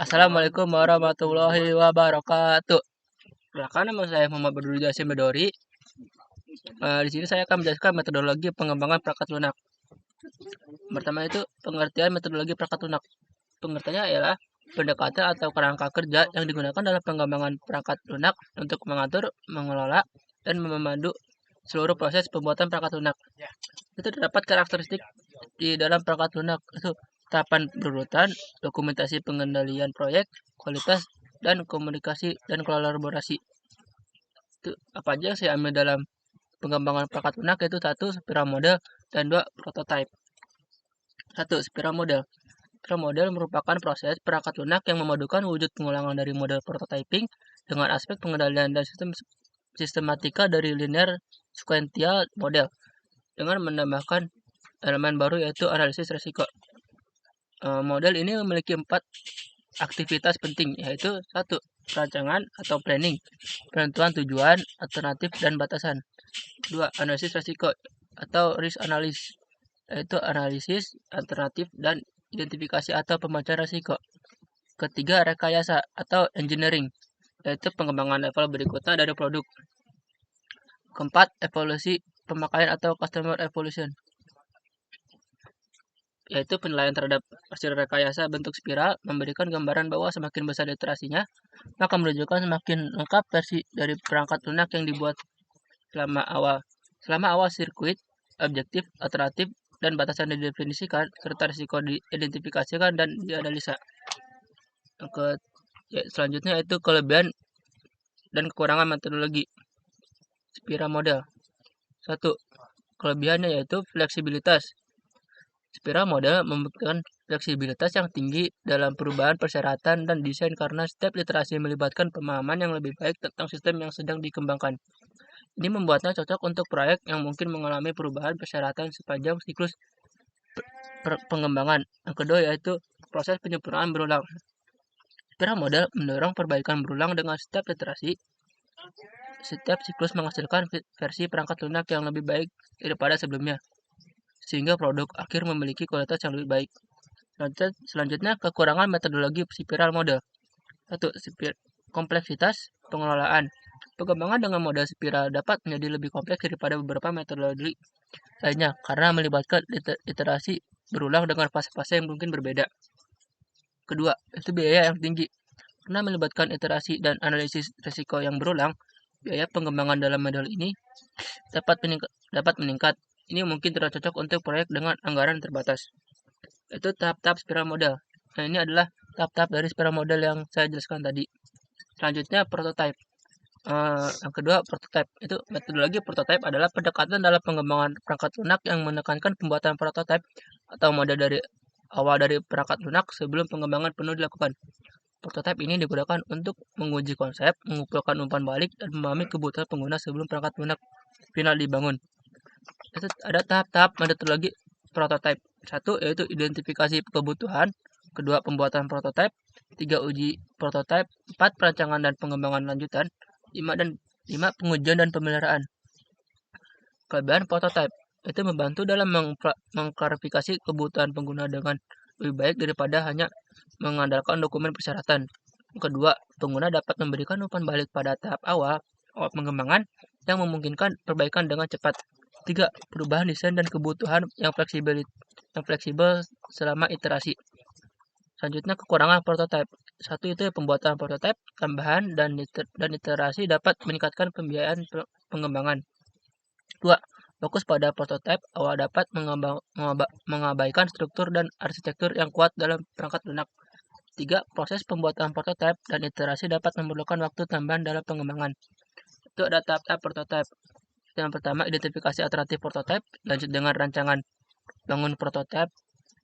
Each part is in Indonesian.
Assalamualaikum warahmatullahi wabarakatuh. Perkenalkan, nama saya Muhammad Badrul Jasim Bedori. Di sini saya akan menjelaskan metodologi pengembangan perangkat lunak. Pertama itu pengertian metodologi perangkat lunak. Pengertiannya ialah pendekatan atau kerangka kerja yang digunakan dalam pengembangan perangkat lunak untuk mengatur, mengelola, dan memandu seluruh proses pembuatan perangkat lunak. Itu terdapat karakteristik di dalam perangkat lunak, itu tahapan berurutan, dokumentasi pengendalian proyek, kualitas, dan komunikasi dan kolaborasi. Itu apa aja yang saya ambil dalam pengembangan perangkat lunak, yaitu 1. Spiral model, dan 2. Prototype. 1. Spiral model. Spiral model merupakan proses perangkat lunak yang memadukan wujud pengulangan dari model prototyping dengan aspek pengendalian dan sistematika dari linear sequential model dengan menambahkan elemen baru, yaitu analisis risiko. Model ini memiliki 4 aktivitas penting, yaitu 1. Perancangan atau planning, penentuan tujuan, alternatif, dan batasan. 2. Analisis risiko atau risk analysis, yaitu analisis alternatif dan identifikasi atau pemecah risiko. Ketiga, rekayasa atau engineering, yaitu pengembangan level berikutnya dari produk. Keempat, evolusi pemakaian atau customer evolution, yaitu penilaian terhadap hasil rekayasa bentuk spiral, memberikan gambaran bahwa semakin besar iterasinya, maka menunjukkan semakin lengkap versi dari perangkat lunak yang dibuat selama awal sirkuit, objektif, alternatif, dan batasan didefinisikan, serta risiko diidentifikasikan dan dianalisa. Selanjutnya itu kelebihan dan kekurangan metodologi spiral model. 1. Kelebihannya yaitu fleksibilitas. Spiral model membutuhkan fleksibilitas yang tinggi dalam perubahan persyaratan dan desain karena setiap iterasi melibatkan pemahaman yang lebih baik tentang sistem yang sedang dikembangkan. Ini membuatnya cocok untuk proyek yang mungkin mengalami perubahan persyaratan sepanjang siklus pengembangan. Yang kedua yaitu proses penyempurnaan berulang. Spiral model mendorong perbaikan berulang dengan setiap iterasi. Setiap siklus menghasilkan versi perangkat lunak yang lebih baik daripada sebelumnya, sehingga produk akhir memiliki kualitas yang lebih baik. Selanjutnya, kekurangan metodologi spiral model. 1. Kompleksitas pengelolaan. Pengembangan dengan model spiral dapat menjadi lebih kompleks daripada beberapa metodologi lainnya karena melibatkan iterasi berulang dengan fase-fase yang mungkin berbeda. Kedua, itu biaya yang tinggi. Karena melibatkan iterasi dan analisis risiko yang berulang, biaya pengembangan dalam model ini dapat meningkat. Ini mungkin tidak cocok untuk proyek dengan anggaran terbatas. Itu tahap-tahap spiral model. Nah, ini adalah tahap-tahap dari spiral model yang saya jelaskan tadi. Selanjutnya, prototype. Yang kedua, prototype. Itu metodologi prototype adalah pendekatan dalam pengembangan perangkat lunak yang menekankan pembuatan prototype atau model dari awal dari perangkat lunak sebelum pengembangan penuh dilakukan. Prototype ini digunakan untuk menguji konsep, mengumpulkan umpan balik, dan memahami kebutuhan pengguna sebelum perangkat lunak final dibangun. Itu ada tahap-tahap metodologi prototype. 1. Yaitu identifikasi kebutuhan. 2. Pembuatan prototype. 3. Uji prototype. 4. Perancangan dan pengembangan lanjutan. 5. Pengujian dan pemeliharaan. Kelebihan prototype itu membantu dalam mengklarifikasi kebutuhan pengguna dengan lebih baik daripada hanya mengandalkan dokumen persyaratan. Kedua, pengguna dapat memberikan umpan balik pada tahap awal pengembangan yang memungkinkan perbaikan dengan cepat. 3. Perubahan desain dan kebutuhan yang fleksibel selama iterasi. Selanjutnya, kekurangan prototype. 1. Itu pembuatan prototype tambahan dan iterasi dapat meningkatkan pembiayaan pengembangan. 2. Fokus pada prototipe awal dapat mengabaikan struktur dan arsitektur yang kuat dalam perangkat lunak. 3. Proses pembuatan prototipe dan iterasi dapat memerlukan waktu tambahan dalam pengembangan. Itu ada tahap-tahap prototipe. Yang pertama, identifikasi alternatif prototipe, lanjut dengan rancangan bangun prototipe.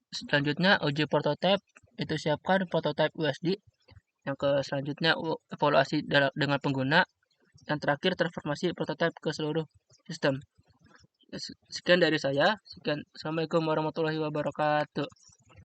Selanjutnya, uji prototipe, itu siapkan prototipe USD. Yang selanjutnya, evaluasi dengan pengguna. Yang terakhir, transformasi prototipe ke seluruh sistem. Sekian dari saya. Assalamualaikum warahmatullahi wabarakatuh.